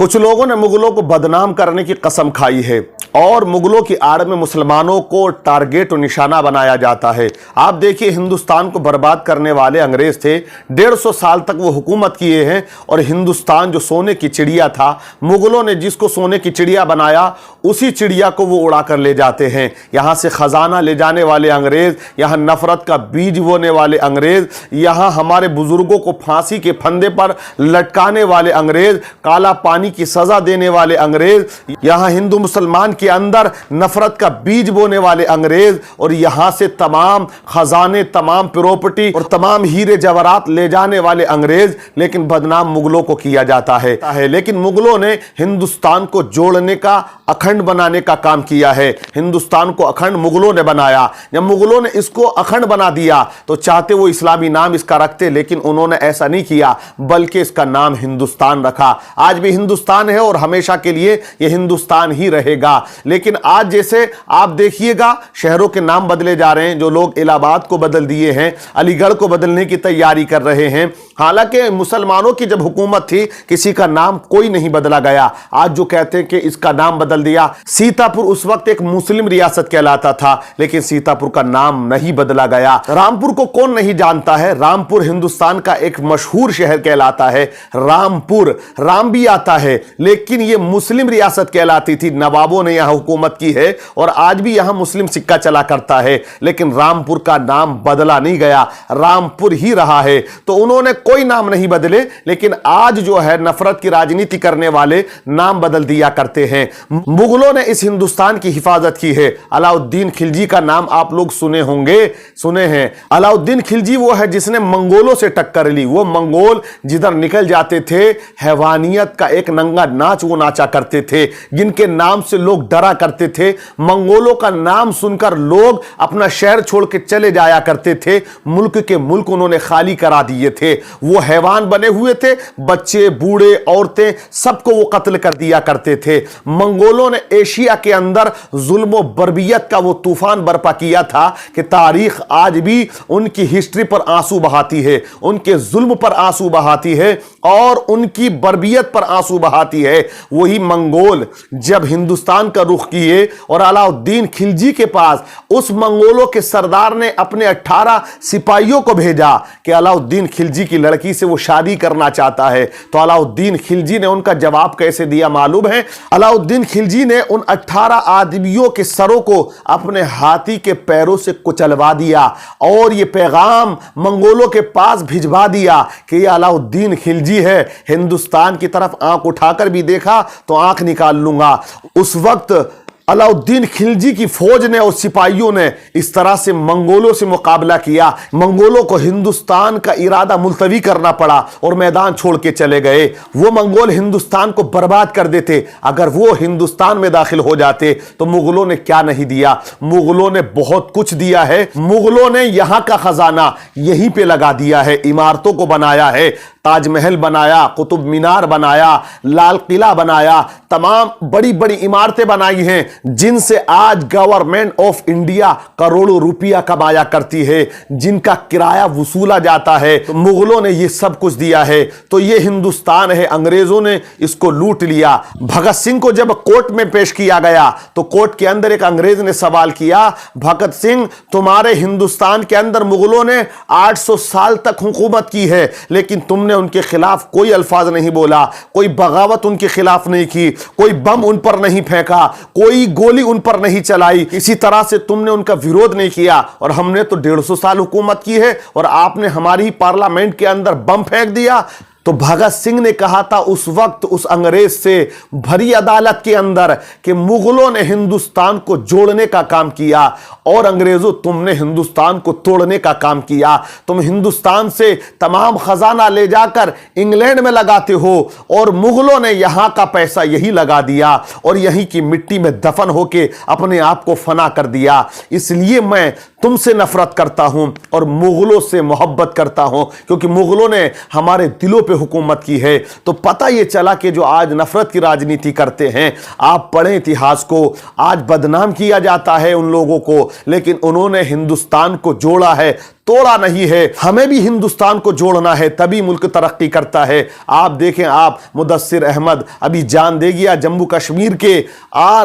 कुछ लोगों ने मुगलों को बदनाम करने की कसम खाई है और मुगलों की आड़ में मुसलमानों को टारगेट और निशाना बनाया जाता है। आप देखिए, हिंदुस्तान को बर्बाद करने वाले अंग्रेज थे। 150 साल तक वो हुकूमत किए हैं और हिंदुस्तान जो सोने की चिड़िया था, मुगलों ने जिसको सोने की चिड़िया बनाया उसी चिड़िया को वो उड़ा कर ले जाते हैं। यहाँ से खजाना ले जाने वाले अंग्रेज, यहाँ नफरत का बीज बोने वाले अंग्रेज, यहाँ हमारे बुजुर्गों को फांसी के फंदे पर लटकाने वाले अंग्रेज, काला पानी की सजा देने वाले अंग्रेज, यहाँ हिंदू मुसलमान के अंदर नफरत का बीज बोने वाले अंग्रेज, और यहाँ से तमाम खजाने, तमाम प्रॉपर्टी और तमाम हीरे जवाहरात ले जाने वाले अंग्रेज। लेकिन बदनाम मुगलों को किया जाता है। लेकिन मुगलों ने हिंदुस्तान को जोड़ने का, अखंड बनाने का काम किया है। हिंदुस्तान को अखंड मुगलों ने बनाया। जब मुगलों ने इसको अखंड बना दिया तो चाहते वो इस्लामी नाम इसका रखते, लेकिन उन्होंने ऐसा नहीं किया, बल्कि इसका नाम हिंदुस्तान रखा। आज भी हिंदुस्तान है और हमेशा के लिए ये हिंदुस्तान ही रहेगा। लेकिन आज जैसे आप देखिएगा, शहरों के नाम बदले जा रहे हैं। जो लोग इलाहाबाद को बदल दिए हैं, अलीगढ़ को बदलने की तैयारी कर रहे हैं। हालांकि मुसलमानों की जब हुकूमत थी, किसी का नाम कोई नहीं बदला गया। आज जो कहते हैं कि इसका नाम बदल दिया, सीतापुर उस वक्त एक मुस्लिम रियासत कहलाता था, लेकिन सीतापुर का नाम नहीं बदला गया। रामपुर को कौन नहीं जानता है? रामपुर हिंदुस्तान का एक मशहूर शहर कहलाता है। रामपुर, राम भी आता है, लेकिन यह मुस्लिम रियासत कहलाती थी। नवाबों ने यहां हुकूमत की है और आज भी यहां मुस्लिम सिक्का चला करता है, लेकिन रामपुर का नाम बदला नहीं गया, रामपुर ही रहा है। तो उन्होंने कोई नाम नहीं बदले, लेकिन आज जो है नफरत की राजनीति करने वाले नाम बदल दिया करते हैं। मुगलों ने इस हिंदुस्तान की हिफाजत की है। अलाउद्दीन खिलजी का नाम आप लोग सुने होंगे, सुने हैं। अलाउद्दीन खिलजी वो है जिसने मंगोलों से टक्कर ली। वो मंगोल जिधर निकल जाते थे, हैवानियत का एक नंगा नाच वो नाचा करते थे, जिनके नाम से लोग डरा करते थे। मंगोलों का नाम सुनकर लोग अपना शहर छोड़ के चले जाया करते थे। मुल्क के मुल्क उन्होंने खाली करा दिए थे। वो हैवान बने हुए थे, बच्चे, बूढ़े, औरतें, सबको वो कत्ल कर दिया करते थे। मंगोलों ने एशिया के अंदर जुल्म और बर्बियत का वो तूफान बर्पा किया था कि तारीख आज भी उनकी हिस्ट्री पर आंसू बहाती है, उनके जुल्म पर आंसू बहाती है और उनकी बर्बियत पर आंसू बहाती है। वही मंगोल जब हिंदुस्तान का रुख किए और अलाउद्दीन खिलजी के पास, उस मंगोलों के सरदार ने अपने 18 सिपाहियों को भेजा कि अलाउद्दीन खिलजी की लड़की से वो शादी करना चाहता है। तो अलाउद्दीन खिलजी ने उनका जवाब कैसे दिया मालूम है? अलाउद्दीन खिलजी ने उन 18 आदमियों के सरों को अपने हाथी के पैरों से कुचलवा दिया और ये पैगाम मंगोलों के पास भिजवा दिया कि ये अलाउद्दीन खिलजी है। हिंदुस्तान की तरफ आंख उठाकर भी देखा तो आंख निकाल लूंगा। उस वक्त अलाउद्दीन खिलजी की फौज ने और सिपाहियों ने इस तरह से मंगोलों से मुकाबला किया। मंगोलों को हिंदुस्तान का इरादा मुलतवी करना पड़ा और मैदान छोड़ के चले गए। वो मंगोल हिंदुस्तान को बर्बाद कर देते। अगर वो हिंदुस्तान में दाखिल हो जाते तो मुगलों ने क्या नहीं दिया? मुगलों ने बहुत कुछ दिया है। मुगलों ने यहां का खजाना यहीं पे लगा दिया है, इमारतों को बनाया है, ताजमहल बनाया, कुतुब मीनार बनाया, लाल किला बनाया, तमाम बड़ी बड़ी इमारतें बनाई हैं, जिनसे आज गवर्नमेंट ऑफ इंडिया करोड़ों रुपया कमाया करती है, जिनका किराया वसूला जाता है। तो मुगलों ने ये सब कुछ दिया है। तो ये हिंदुस्तान है, अंग्रेजों ने इसको लूट लिया। भगत सिंह को जब कोर्ट में पेश किया गया तो कोर्ट के अंदर एक अंग्रेज ने सवाल किया, भगत सिंह, तुम्हारे हिंदुस्तान के अंदर मुगलों ने 800 साल तक हुकूमत की है, लेकिन तुमने उनके खिलाफ कोई अल्फाज नहीं बोला, कोई बगावत उनके खिलाफ नहीं की, कोई बम उन पर नहीं फेंका, कोई गोली उन पर नहीं चलाई, इसी तरह से तुमने उनका विरोध नहीं किया। और हमने तो 150 साल हुकूमत की है और आपने हमारी पार्लियामेंट के अंदर बम फेंक दिया। तो भगत सिंह ने कहा था उस वक्त उस अंग्रेज से भरी अदालत के अंदर कि मुगलों ने हिंदुस्तान को जोड़ने का काम किया और अंग्रेजों तुमने हिंदुस्तान को तोड़ने का काम किया। तुम हिंदुस्तान से तमाम खजाना ले जाकर इंग्लैंड में लगाते हो और मुगलों ने यहां का पैसा यही लगा दिया और यहीं की मिट्टी में दफन होके अपने आप को फना कर दिया। इसलिए मैं तुमसे नफरत करता हूं और मुगलों से मोहब्बत करता हूं, क्योंकि मुगलों ने हमारे दिलों पे हुकूमत की है। तो पता ये चला कि जो आज नफरत की राजनीति करते हैं, आप पढ़ें इतिहास को, आज बदनाम किया जाता है उन लोगों को, लेकिन उन्होंने हिंदुस्तान को जोड़ा है, तोड़ा नहीं है। हमें भी हिंदुस्तान को जोड़ना है, तभी मुल्क तरक्की करता है। आप देखें, आप मुदस्सिर अहमद अभी जान दे गया, जम्मू कश्मीर के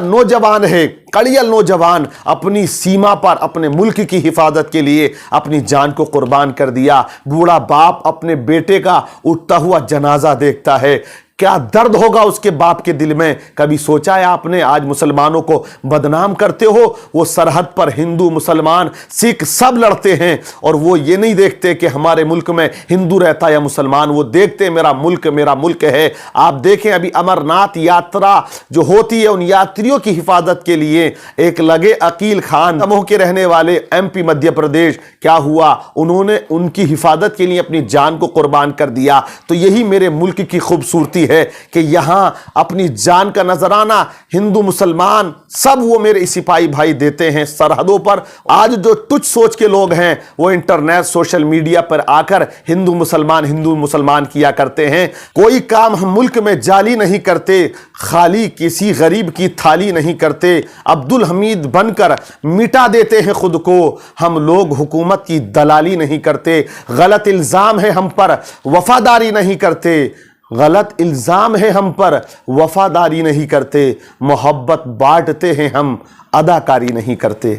नौजवान है, कड़ियल नौजवान अपनी सीमा पर अपने मुल्क की हिफाजत के लिए अपनी जान को कुर्बान कर दिया। बूढ़ा बाप अपने बेटे का उठता हुआ जनाजा देखता है, क्या दर्द होगा उसके बाप के दिल में। कभी सोचा है आपने? आज मुसलमानों को बदनाम करते हो। वो सरहद पर हिंदू मुसलमान सिख सब लड़ते हैं और वो ये नहीं देखते कि हमारे मुल्क में हिंदू रहता या मुसलमान, वो देखते मेरा मुल्क है। आप देखें, अभी अमरनाथ यात्रा जो होती है, उन यात्रियों की हिफाजत के लिए एक लगे अकील खान समूह के रहने वाले MP मध्य प्रदेश, क्या हुआ? उन्होंने उनकी हिफाजत के लिए अपनी जान को कुर्बान कर दिया। तो यही मेरे मुल्क की खूबसूरती है कि यहां अपनी जान का नजराना हिंदू मुसलमान सब वो मेरे सिपाही भाई देते हैं सरहदों पर। आज जो तुच्छ सोच के लोग हैं वो इंटरनेट सोशल मीडिया पर आकर हिंदू मुसलमान किया करते हैं। कोई काम हम मुल्क में जाली नहीं करते, खाली किसी गरीब की थाली नहीं करते, अब्दुल हमीद बनकर मिटा देते हैं खुद को। हम लोग हुकूमत की दलाली नहीं करते, गलत इल्जाम है हम पर, वफादारी नहीं करते। गलत इल्जाम है हम पर, वफादारी नहीं करते। मोहब्बत बांटते हैं हम, अदाकारी नहीं करते।